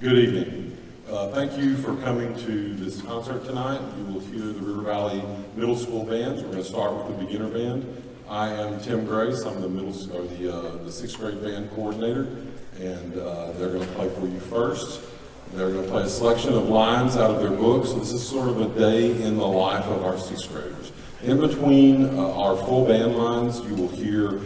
Good evening. Thank you for coming to this concert tonight. You will hear the River Valley Middle School bands. We're going to start with the beginner band. I am Tim Grace. I'm the sixth grade band coordinator, and they're going to play for you first. They're going to play a selection of lines out of their books. This is sort of a day in the life of our sixth graders. In between our full band lines, you will hear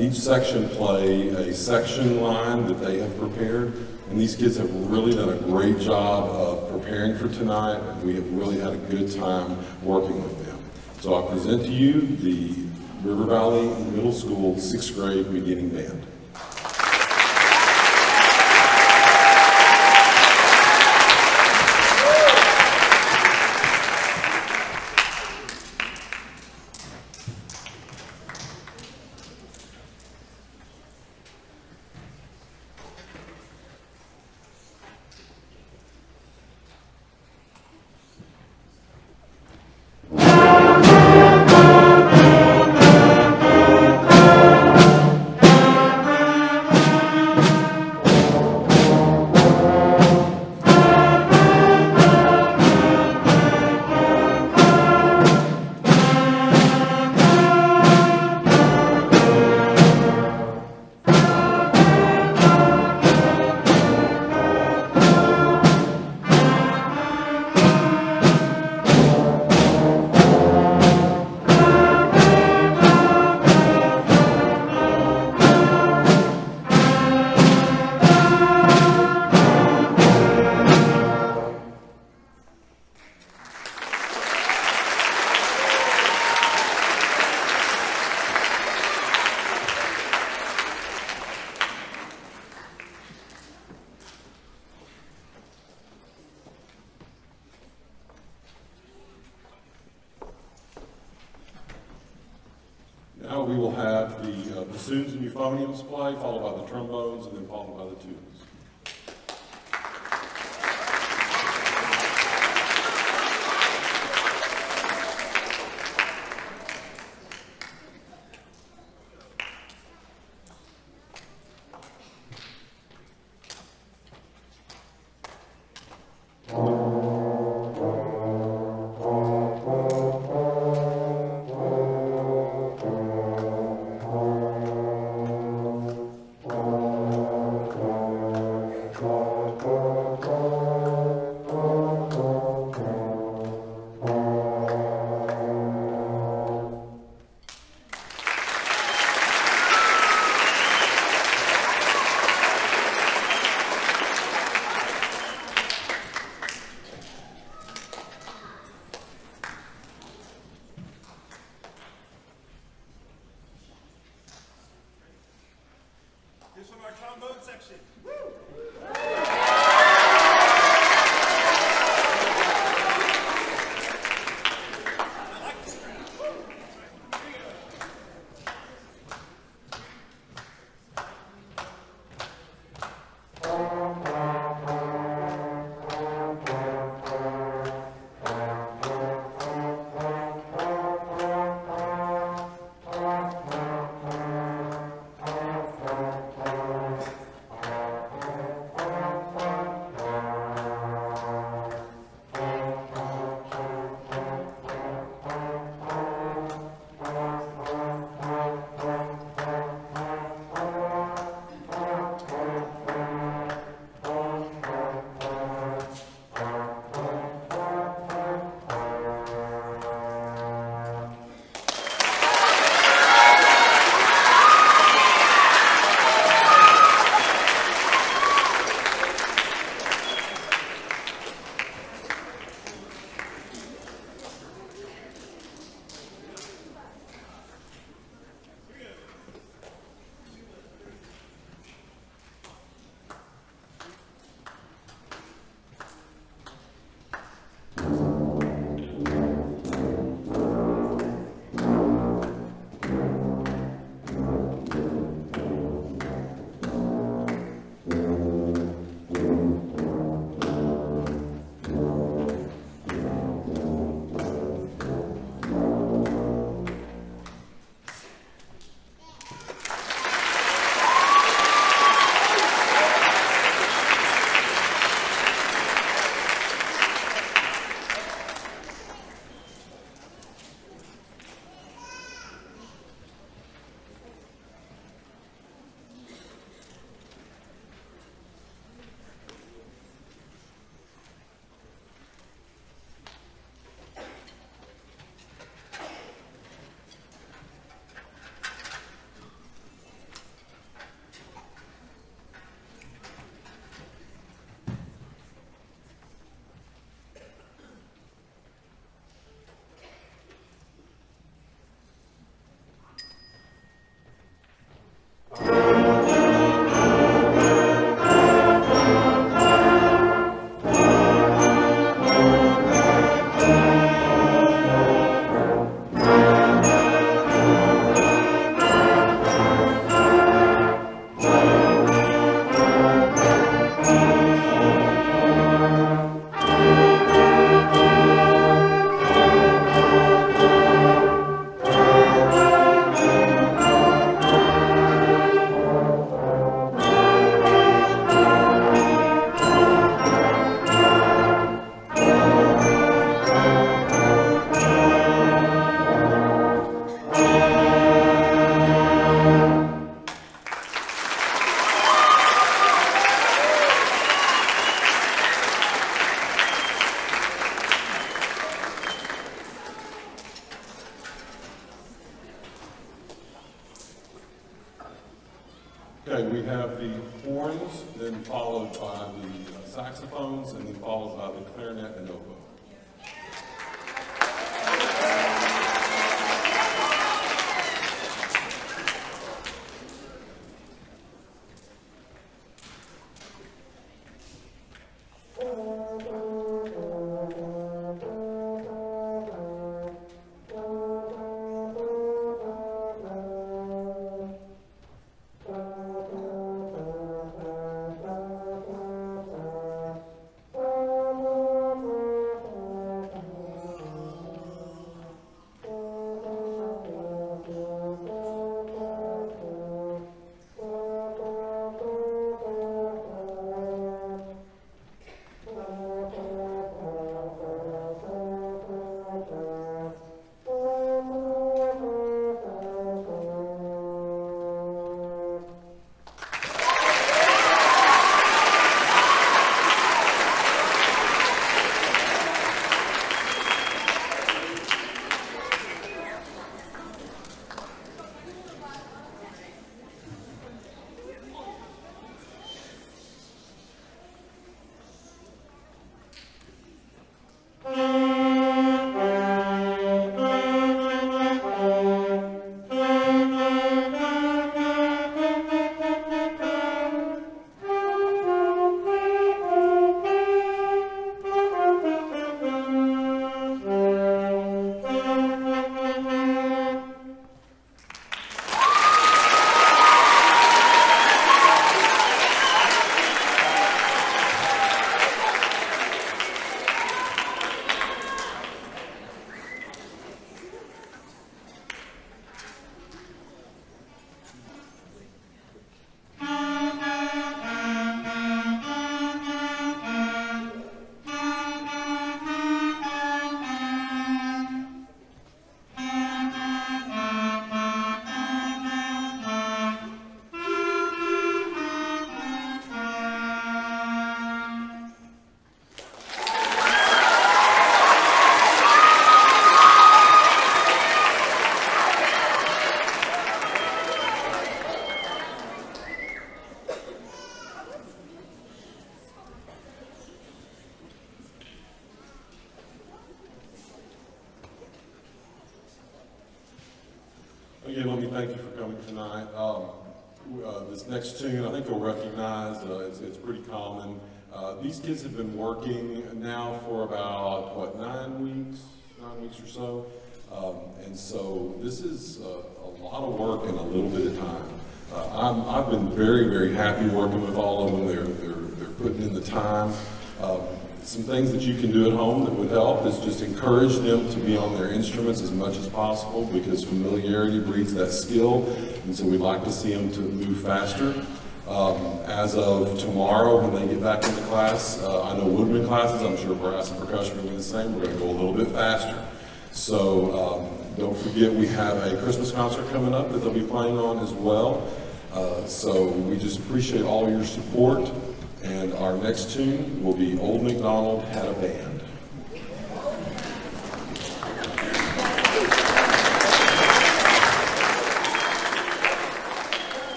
each section play a section line that they have prepared. And these kids have really done a great job of preparing for tonight, and we have really had a good time working with them. So I present to you the River Valley Middle School sixth grade beginning band. Now we will have the bassoons and euphoniums play, followed by the trombones, and then followed by the tubas. Here's from our trombone section. Woo! we have the horns, then followed by the saxophones, and then followed by the clarinet and oboe. Again, let me thank you for coming tonight. This next tune, I think you'll recognize, it's pretty common. These kids have been working now for about, 9 weeks or so. And so this is a lot of work in a little bit of time. I've been very, very happy working with all of them. They're putting in the time. Some things that you can do at home that would help is just encourage them to be on their instruments as much as possible, because familiarity breeds that skill, and so we'd like to see them to move faster. As of tomorrow, when they get back into class, I know woodwind classes, I'm sure brass and percussion will be the same. We're going to go a little bit faster. So don't forget, we have a Christmas concert coming up that they'll be playing on as well. So we just appreciate all your support. And our next tune will be Old MacDonald Had a Band.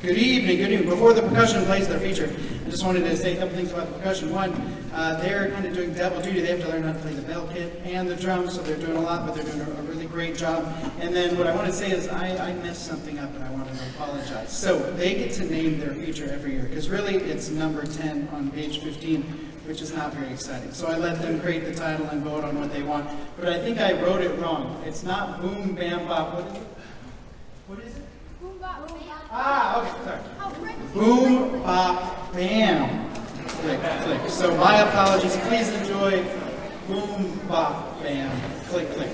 Good evening, good evening. Before the percussion plays their feature, I just wanted to say a couple things about the percussion. One, they're kind of doing double duty. They have to learn how to play the bell kit and the drums, so they're doing a lot, but they're doing a really great job. And then what I want to say is I messed something up and I wanted to apologize. So they get to name their feature every year, because really it's number 10 on page 15, which is not very exciting. So I let them create the title and vote on what they want. But I think I wrote it wrong. It's not Boom Bam Bop. What is it? What is it? Ah, okay, sorry. Boom, bop, bam. Click, click. So my apologies. Please enjoy Boom, bop, bam. Click, click.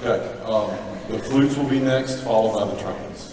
Okay, the flutes will be next, followed by the trumpets.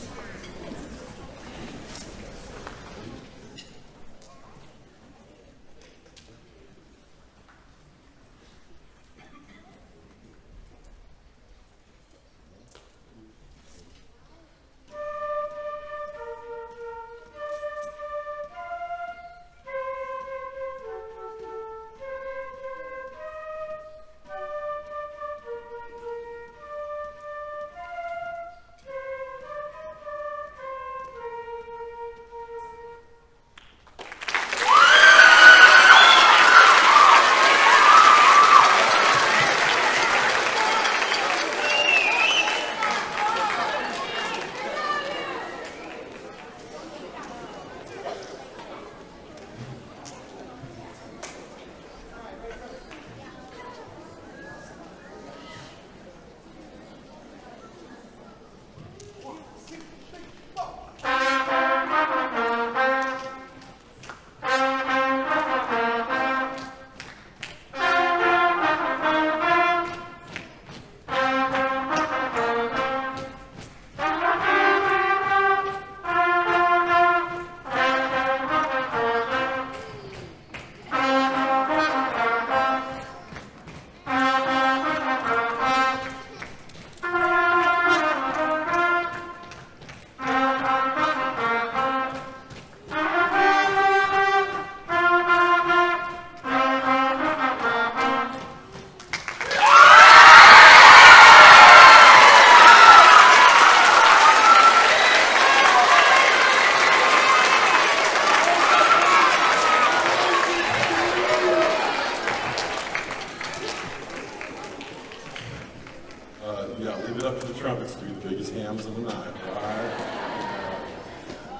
Yeah, leave it up to the trumpets to be the biggest hams of the night, all right?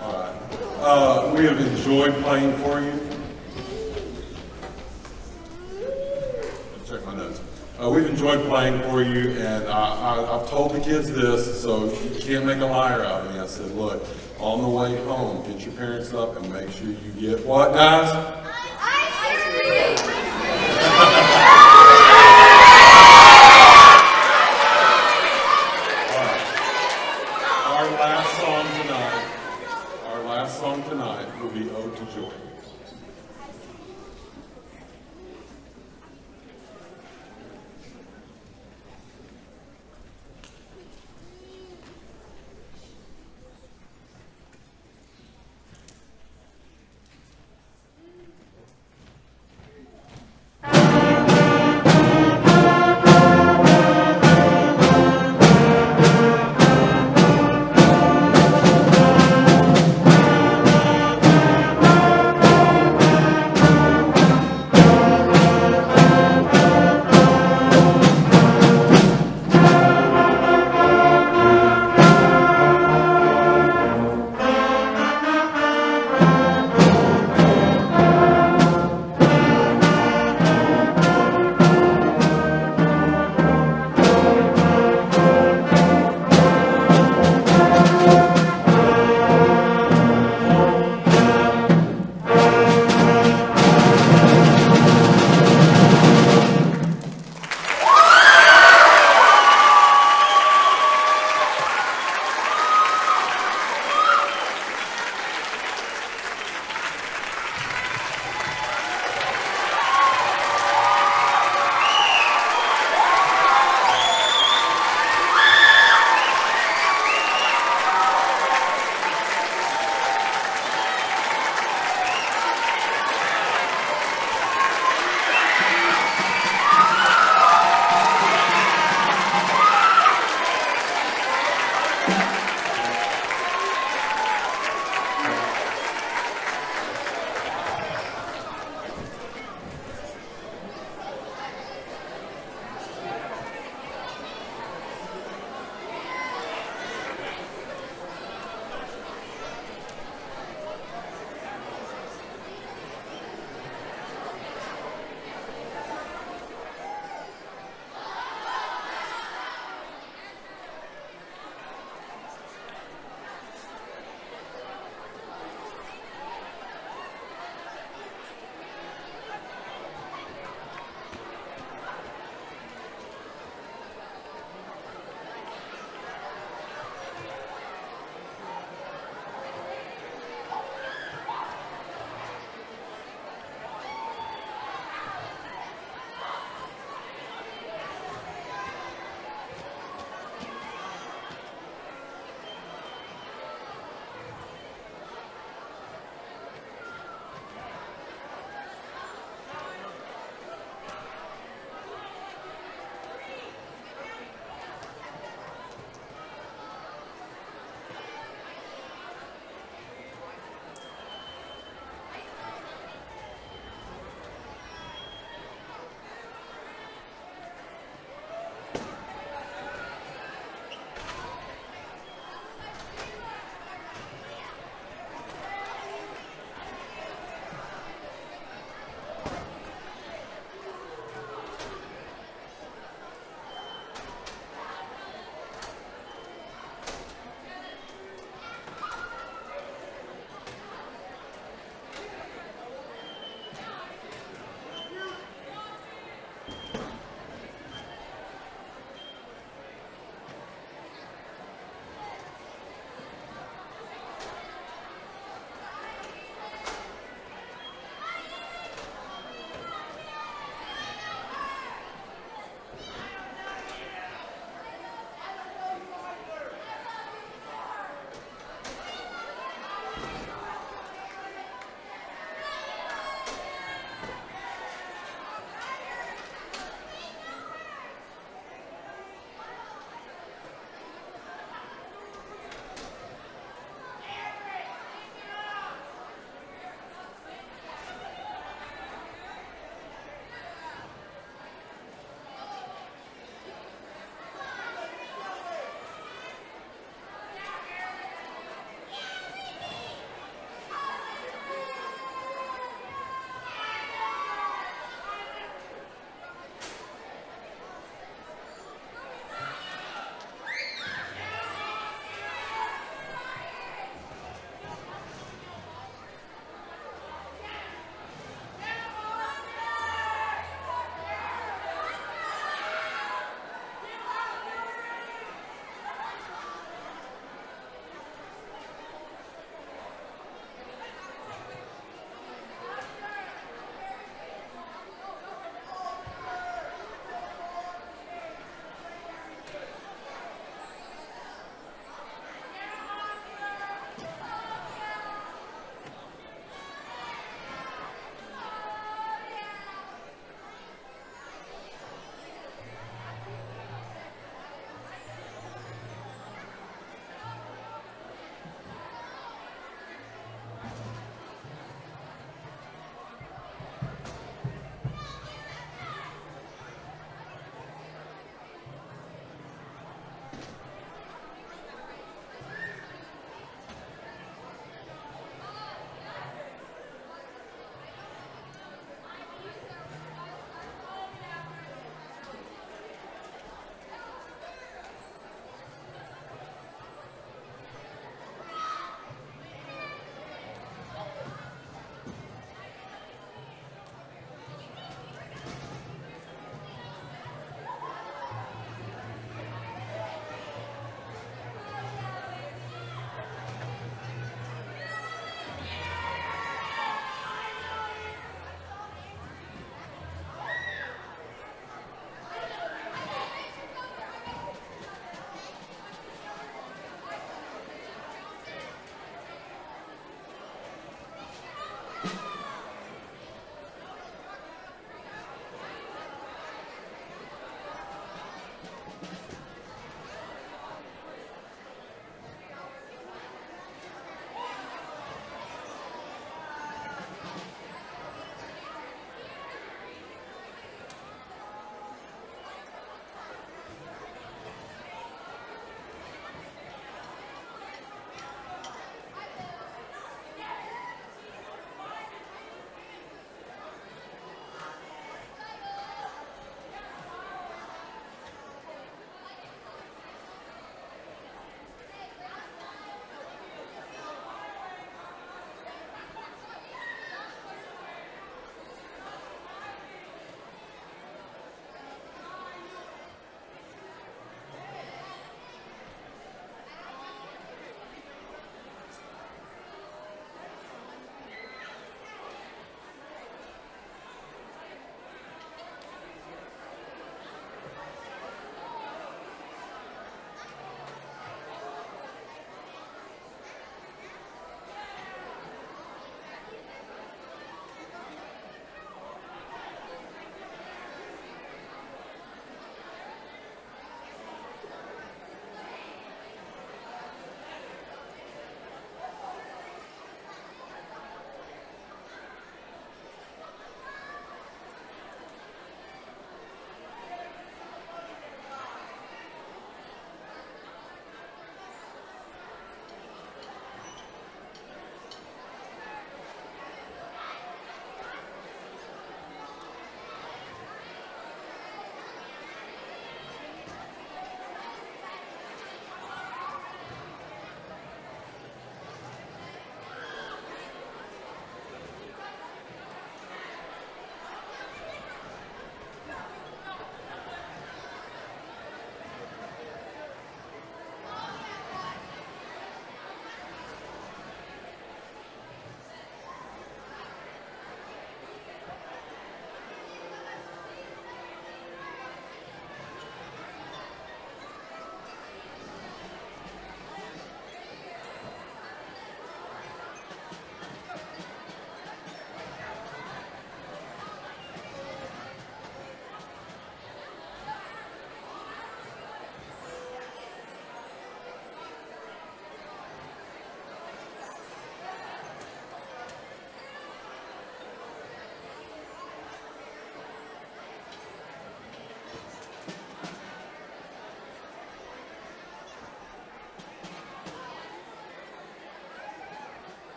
All right. We have enjoyed playing for you. Check my notes. We've enjoyed playing for you, and I've told the kids this, so you can't make a liar out of me. I said, look, on the way home, get your parents up and make sure you get what, guys? Ice cream! Our last song tonight will be Ode to Joy.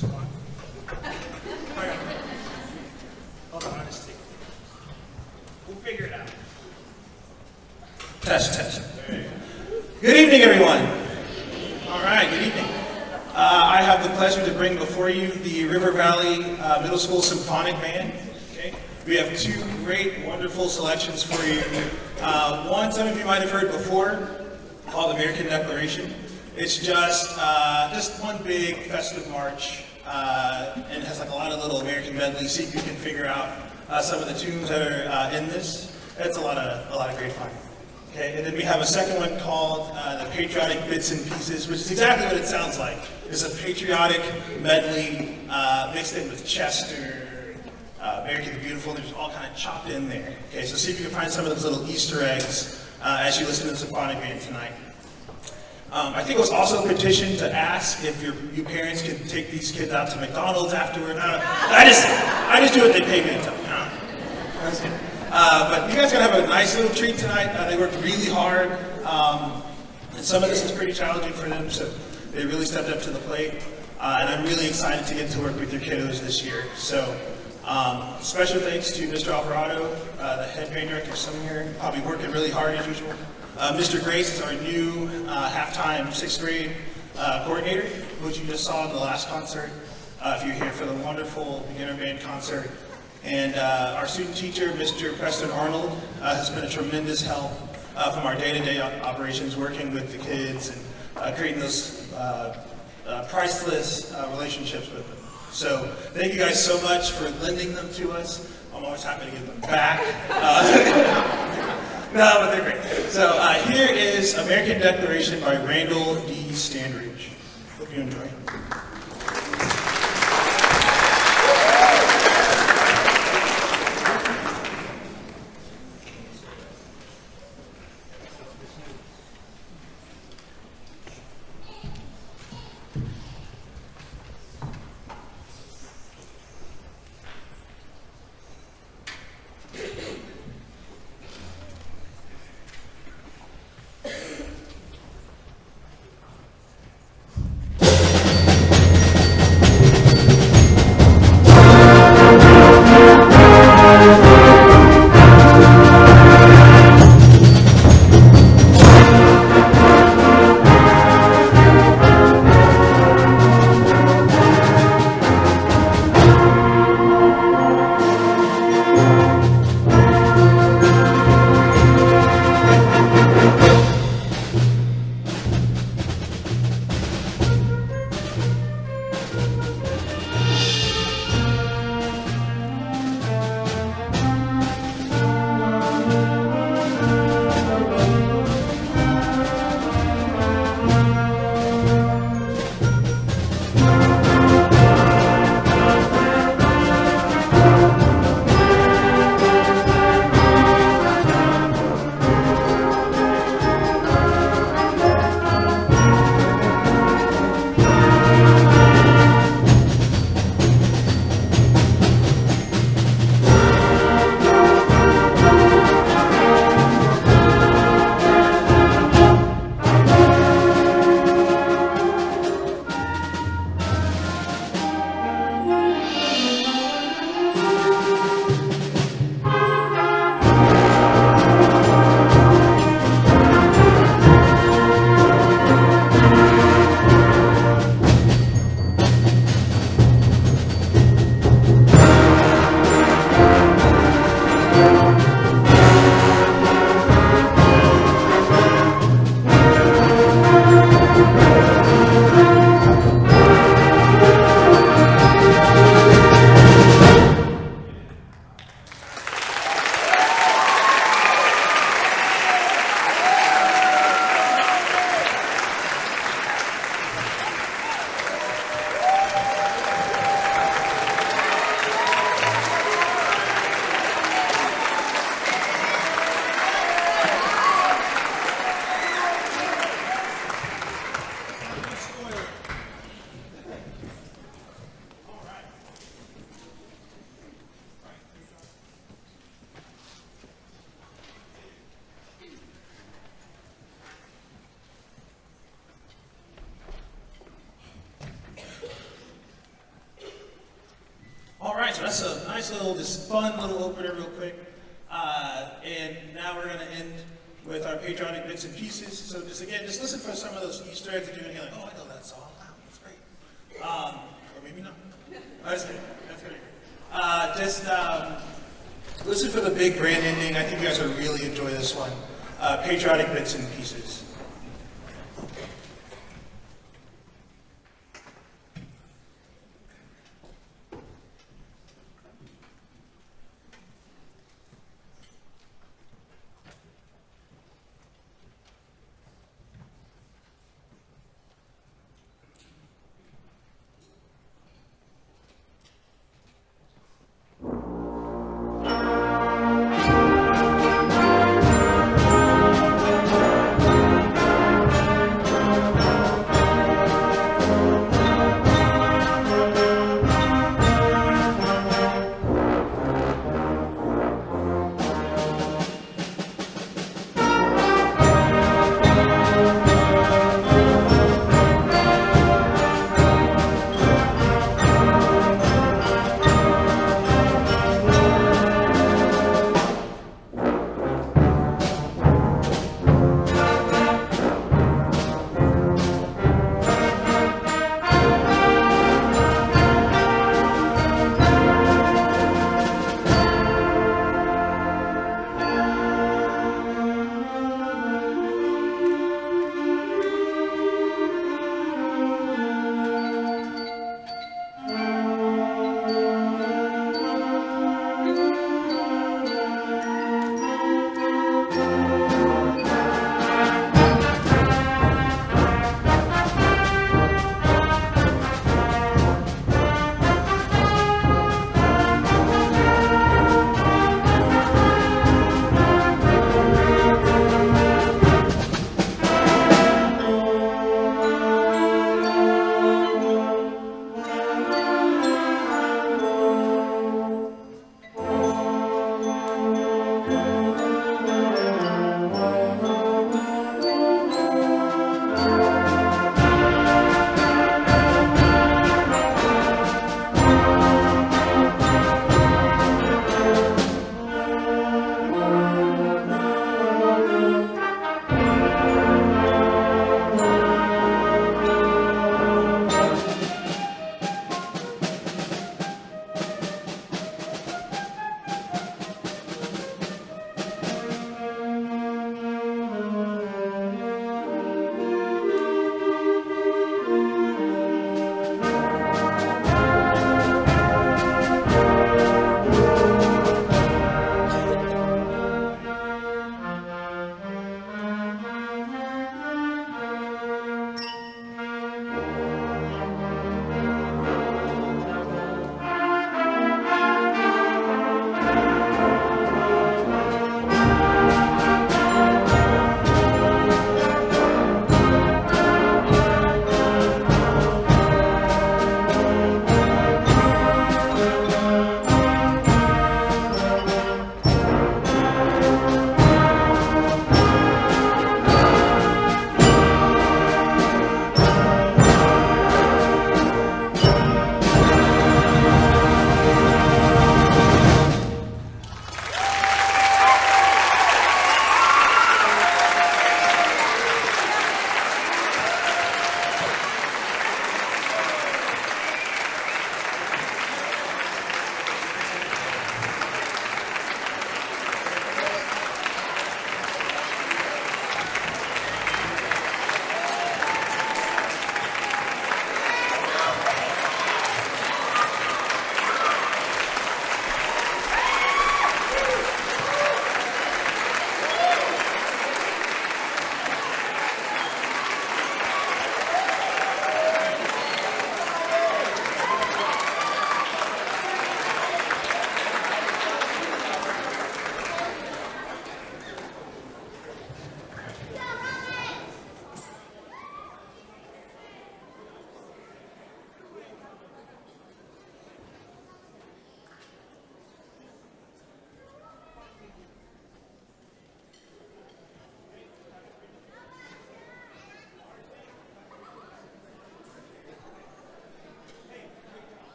Hold on, honesty. We'll figure it out. Test. Good evening, everyone. All right, good evening. I have the pleasure to bring before you the River Valley Middle School Symphonic Band. Okay? We have two great, wonderful selections for you. One, some of you might have heard before, called American Declaration. It's just one big festive march, and it has like a lot of little American medley. See if you can figure out some of the tunes that are in this. It's a lot of great fun. Okay, and then we have a second one called the Patriotic Bits and Pieces, which is exactly what it sounds like. It's a patriotic medley mixed in with Chester, American the Beautiful. They're just all kind of chopped in there. Okay, so see if you can find some of those little Easter eggs as you listen to the symphonic band tonight. I think it was also petitioned to ask if you parents could take these kids out to McDonald's afterward. I just do what they pay me to. That's good. But you guys are going to have a nice little treat tonight. They worked really hard. And some of this is pretty challenging for them, so they really stepped up to the plate. And I'm really excited to get to work with your kiddos this year. So special thanks to Mr. Alvarado, the head band director, some here, probably working really hard as usual. Mr. Grace is our new halftime 6th grade coordinator, which you just saw in the last concert. If you're here for the wonderful beginner band concert. And our student teacher, Mr. Preston Arnold, has been a tremendous help from our day-to-day operations, working with the kids and creating those priceless relationships with them. So thank you guys so much for lending them to us. I'm always happy to give them back. No, but they're great. So here is American Declaration by Randall D. Standridge. Hope you enjoy. so that's a nice little, this fun little opener real quick. And now we're gonna end with our patriotic bits and pieces. So just again, just listen for some of those Easter eggs that you're gonna hear like, oh, I know that song. Wow, that's great. Or maybe not. That's good. That's good. Listen for the big brand ending. I think you guys will really enjoy this one. Patriotic bits and pieces.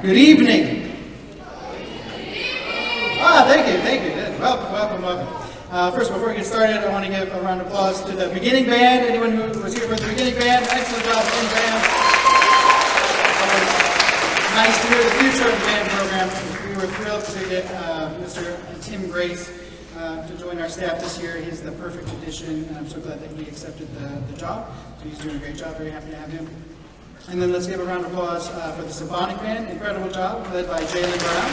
Good evening. Thank you. Good. Welcome. First, before we get started, I want to give a round of applause to the beginning band. Anyone who was here for the beginning band, excellent job, beginning band. Nice to hear the future of the band program. We were thrilled to get Mr. Tim Grace to join our staff this year. He's the perfect addition, and I'm so glad that he accepted the job. So he's doing a great job. Very happy to have him. And then let's give a round of applause for the symphonic band. Incredible job, led by Jayland Brown.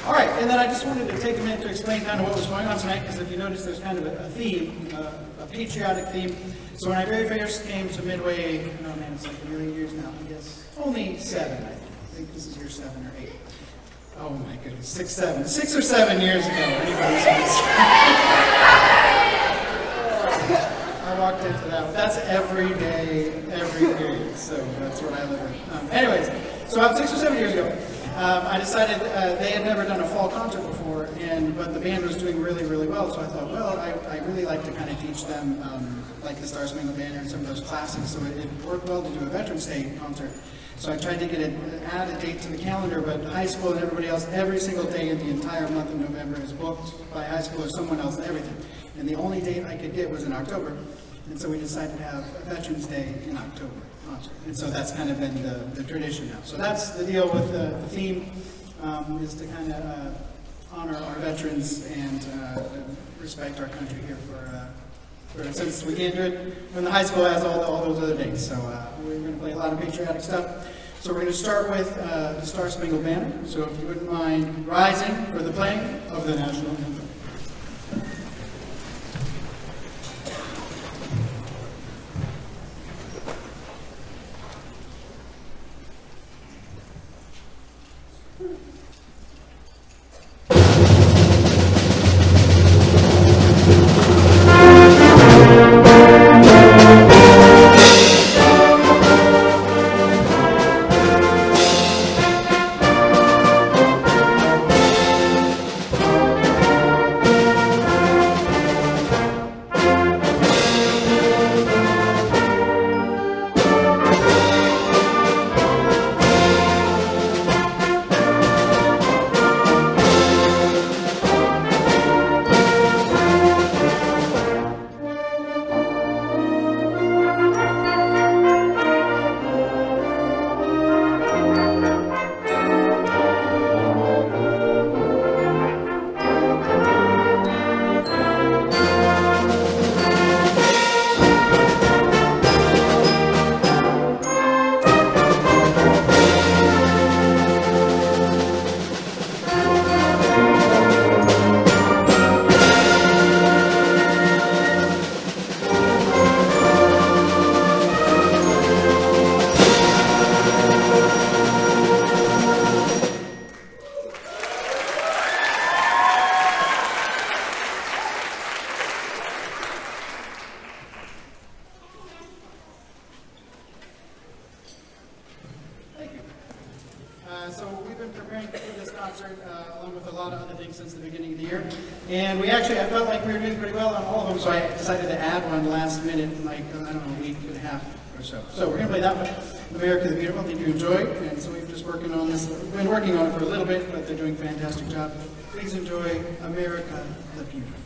All right, and then I just wanted to take a minute to explain kind of what was going on tonight, because if you notice, there's kind of a theme, a patriotic theme. So when I very first came to Midway, oh man, it's like a million years now, I guess. Only 7, I think this is year 7 or 8. Oh my goodness, 6 or 7 years ago. Anybody's guess. I walked into that. That's every day, so that's what I live with. Anyways, so about 6 or 7 years ago, I decided they had never done a fall concert before, but the band was doing really, really well. So I thought, well, I really like to kind of teach them like the Star Spangled Banner and some of those classics. So it worked well to do a Veterans Day concert. So I tried to add a date to the calendar, but high school and everybody else, every single day in the entire month of November is booked by high school or someone else and everything. And the only date I could get was in October. And so we decided to have a Veterans Day in October concert. And so that's kind of been the tradition now. So that's the deal with the theme, is to kind of honor our veterans and respect our country here since we can't do it when the high school has all those other dates. So we're going to play a lot of patriotic stuff. So we're going to start with the Star Spangled Banner. So if you wouldn't mind rising for the playing of the national anthem. So we've been preparing for this concert along with a lot of other things since the beginning of the year. And I felt like we were doing pretty well on all of them, so I decided to add one last minute, like, I don't know, a week and a half or so. So we're going to play that one, America the Beautiful. I think you enjoy. And so we've just working on this. We've been working on it for a little bit, but they're doing a fantastic job. Please enjoy America the Beautiful.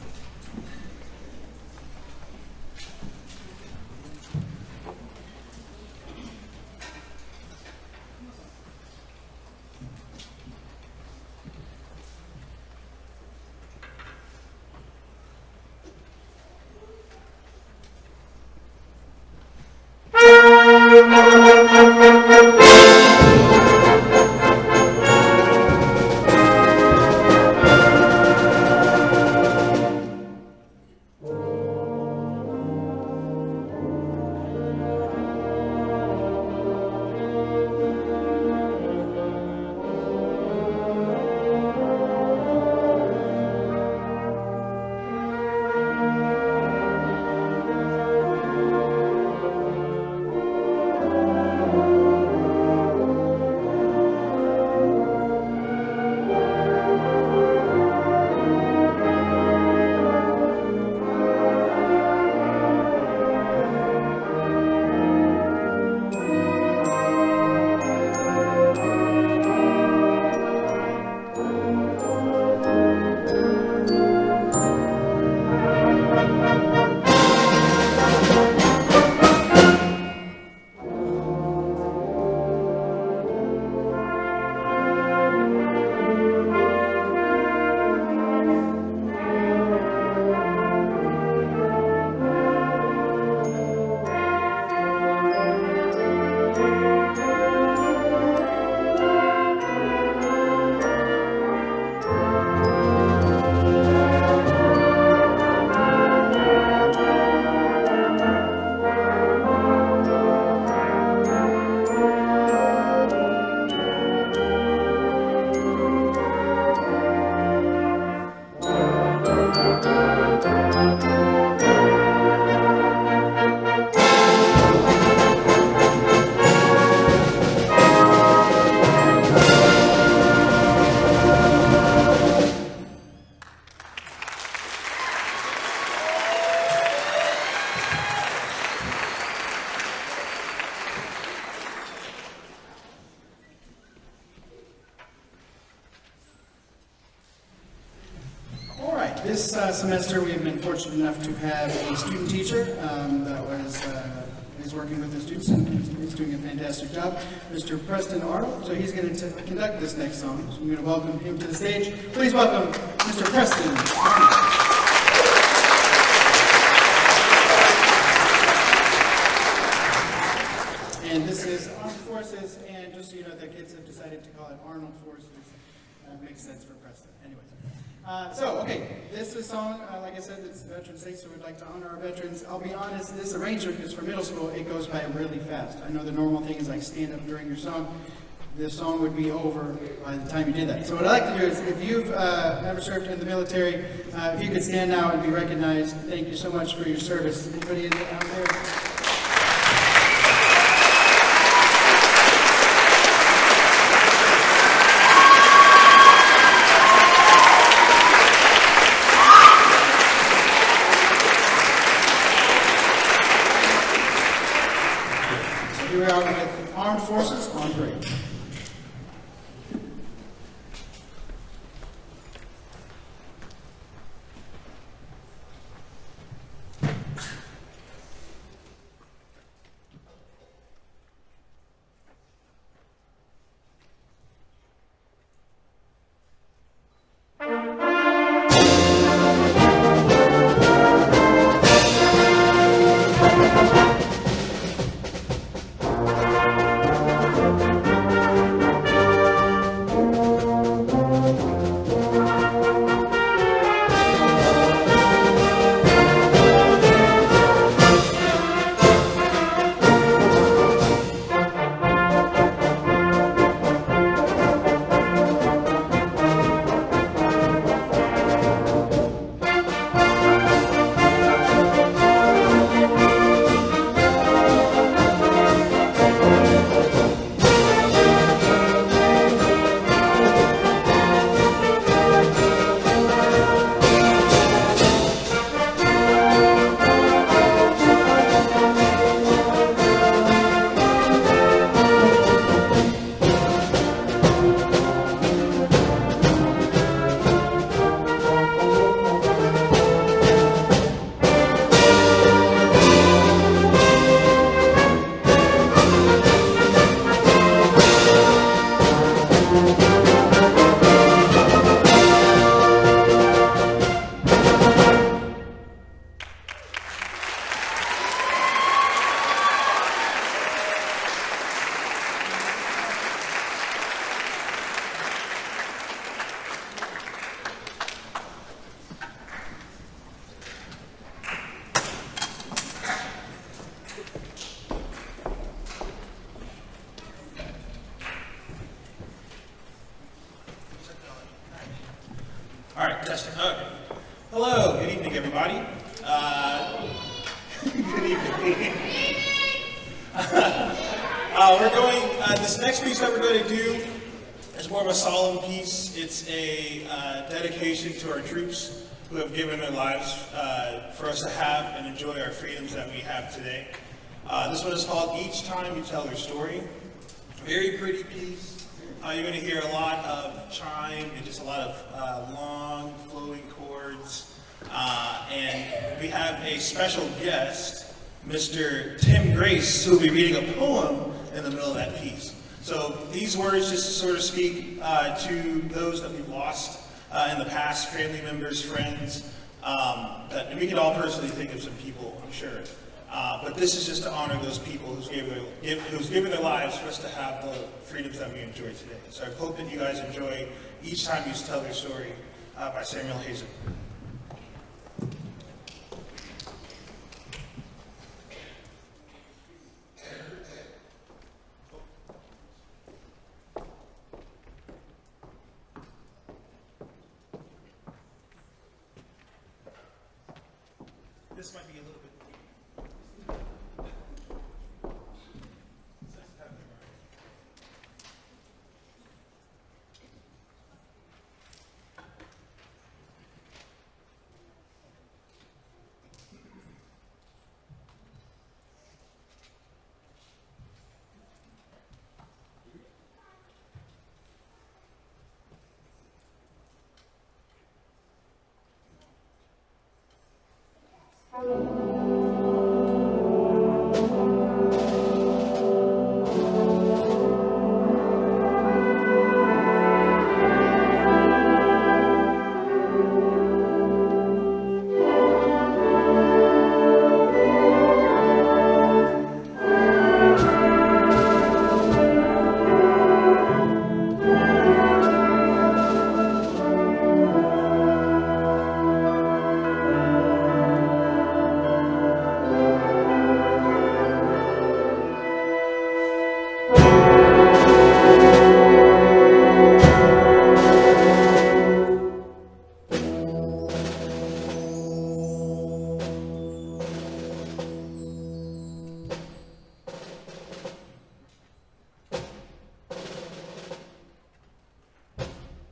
All right, this semester we have been fortunate enough to have a student teacher that is working with the students and he's doing a fantastic job, Mr. Preston Arnold. So he's going to conduct this next song. So I'm going to welcome him to the stage. Please welcome Mr. Preston Arnold. And this is Armed Forces, and just so you know, the kids have decided to call it Arnold Forces. Makes sense for Preston. Anyways. Okay, this is a song, like I said, it's Veterans Day, so we'd like to honor our veterans. I'll be honest, this arrangement is for middle school, it goes by really fast. I know the normal thing is like stand up during your song. This song would be over by the time you did that. So what I'd like to do is, if you've never served in the military, if you could stand now and be recognized, thank you so much for your service. Anybody out there? Here we are with Armed Forces on break. All right, testing. Okay. Hello, good evening, everybody. Good evening. We're going, this next piece that we're going to do is more of a solemn piece. It's a dedication to our troops who have given their lives for us to have and enjoy our freedoms that we have today. This one is called Each Time You Tell Your Story. Very pretty piece. You're going to hear a lot of chime and just a lot of long flowing chords. And we have a special guest, Mr. Tim Grace, who will be reading a poem in the middle of that piece. So these words just sort of speak to those that we've lost in the past, family members, friends, that we could all personally think of some people, I'm sure. But this is just to honor those people who's given their lives for us to have the freedoms that we enjoy today. So I hope that you guys enjoy Each Time You Tell Your Story by Samuel Hazen. This might be a little bit.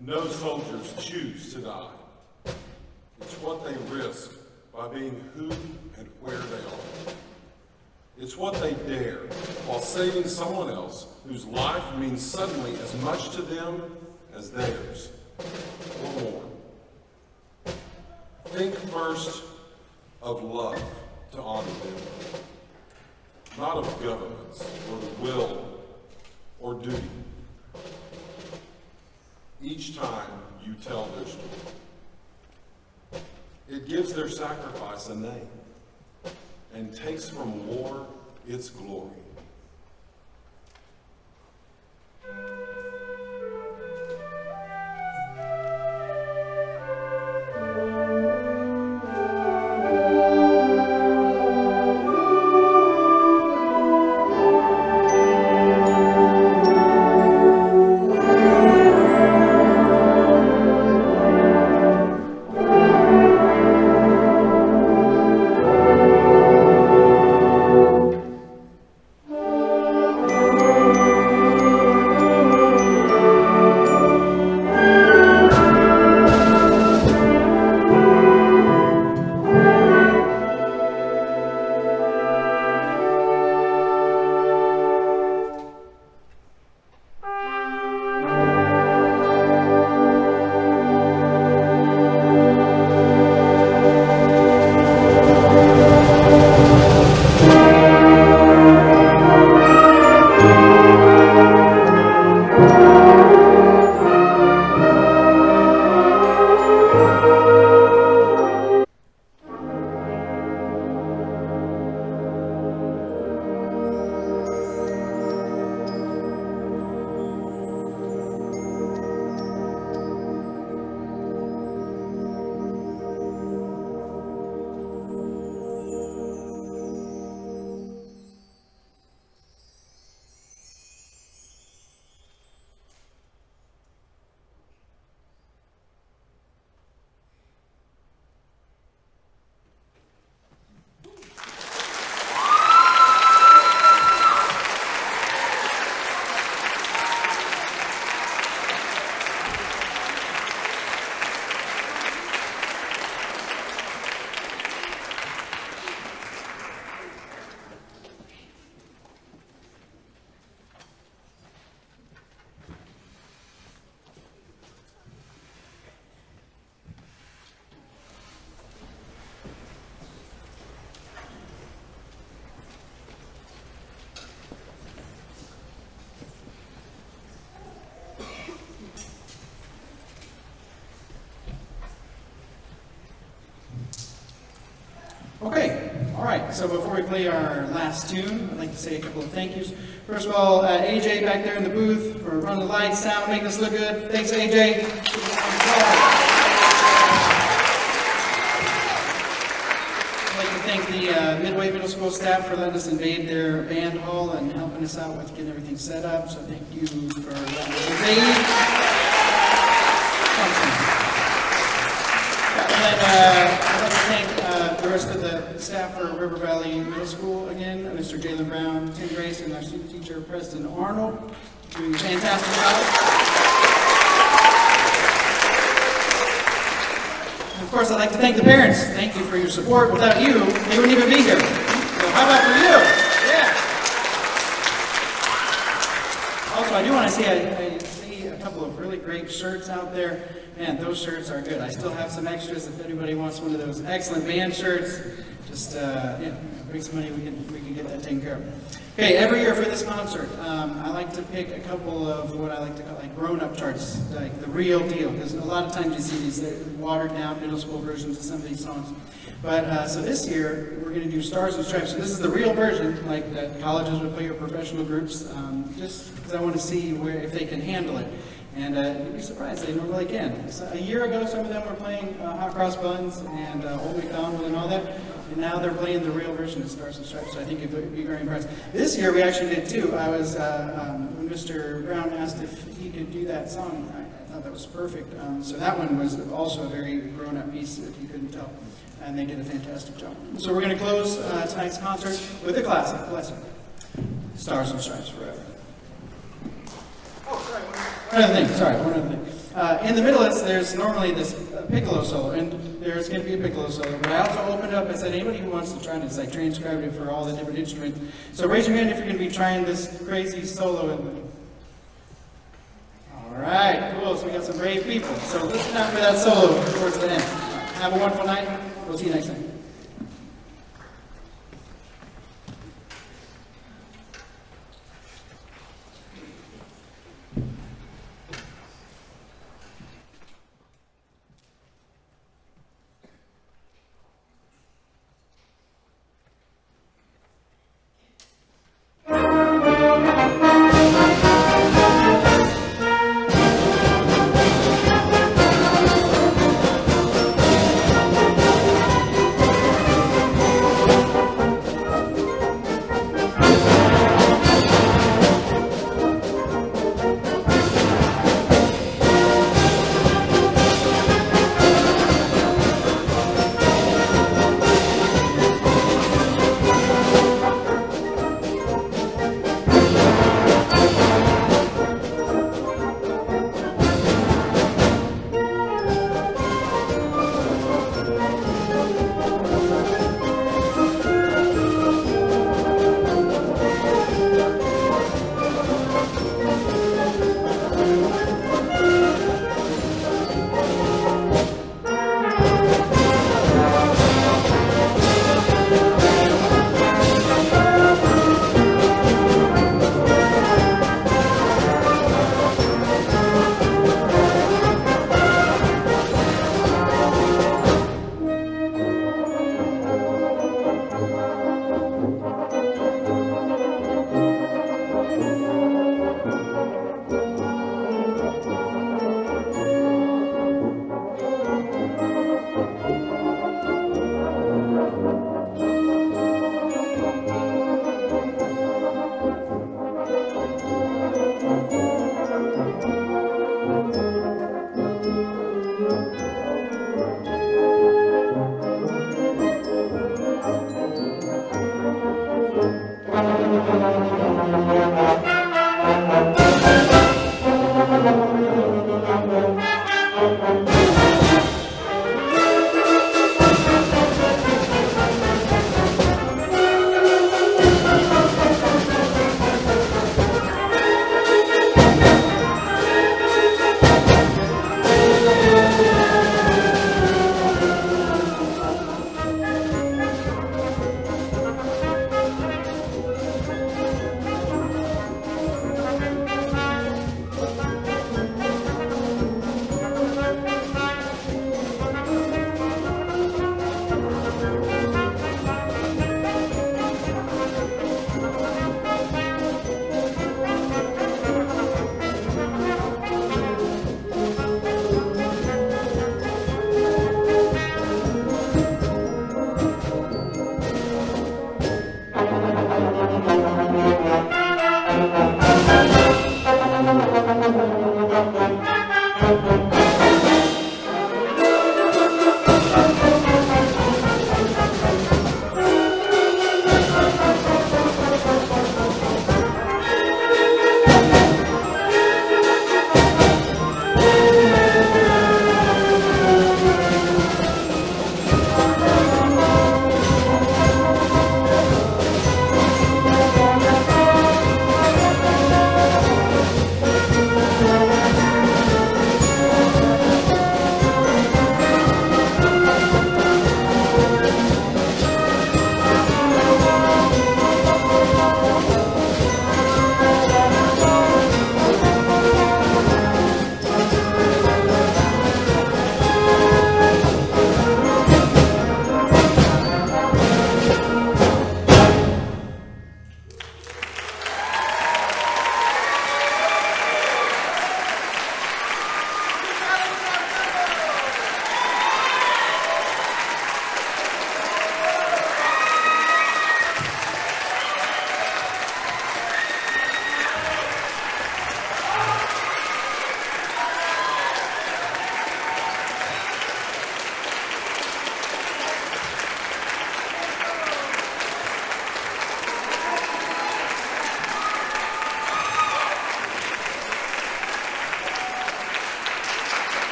No soldiers choose to die. It's what they risk by being who and where they are. It's what they dare while saving someone else whose life means suddenly as much to them as theirs, or more. Think first of love to honor them, not of governments or the will or duty. Each time you tell their story, it gives their sacrifice a name and takes from war its glory. Okay, all right, so before we play our last tune, I'd like to say a couple of thank yous. First of all, AJ back there in the booth for running the lights, sound, making us look good. Thanks, AJ. I'd like to thank the Midway Middle School staff for letting us invade their band hall and helping us out with getting everything set up, so thank you for letting us invade. Awesome. And then I'd like to thank the rest of the staff for River Valley Middle School again, Mr. Jayland Brown, Tim Grace, and our student teacher, Preston Arnold, doing a fantastic job. And of course, I'd like to thank the parents. Thank you for your support. Without you, they wouldn't even be here. So how about for you? Yeah. Also, I do want to say, I see a couple of really great shirts out there. Man, those shirts are good. I still have some extras if anybody wants one of those excellent band shirts. Just, bring some money, we can get that taken care of. Okay, every year for this concert, I like to pick a couple of what I like to call like grown-up charts, like the real deal, because a lot of times you see these watered-down middle school versions of some of these songs. But so this year, we're going to do Stars and Stripes. So this is the real version, like that colleges would play or professional groups, just because I want to see if they can handle it. And you'd be surprised, they normally can. So a year ago, some of them were playing Hot Cross Buns and Old MacDonald and all that. And now they're playing the real version of Stars and Stripes, so I think you'd be very impressed. This year, we actually did too. I was, when Mr. Brown asked if he could do that song, I thought that was perfect. So that one was also a very grown-up piece, if you couldn't tell. And they did a fantastic job. So we're going to close tonight's concert with a classic, Stars and Stripes Forever. One other thing. In the middle, there's normally this piccolo solo, and there's going to be a piccolo solo. But I also opened up and said, anybody who wants to try this, I transcribed it for all the different instruments. So raise your hand if you're going to be trying this crazy solo with me. All right, cool. So we got some brave people. So listen out for that solo towards the end. Have a wonderful night. We'll see you next time.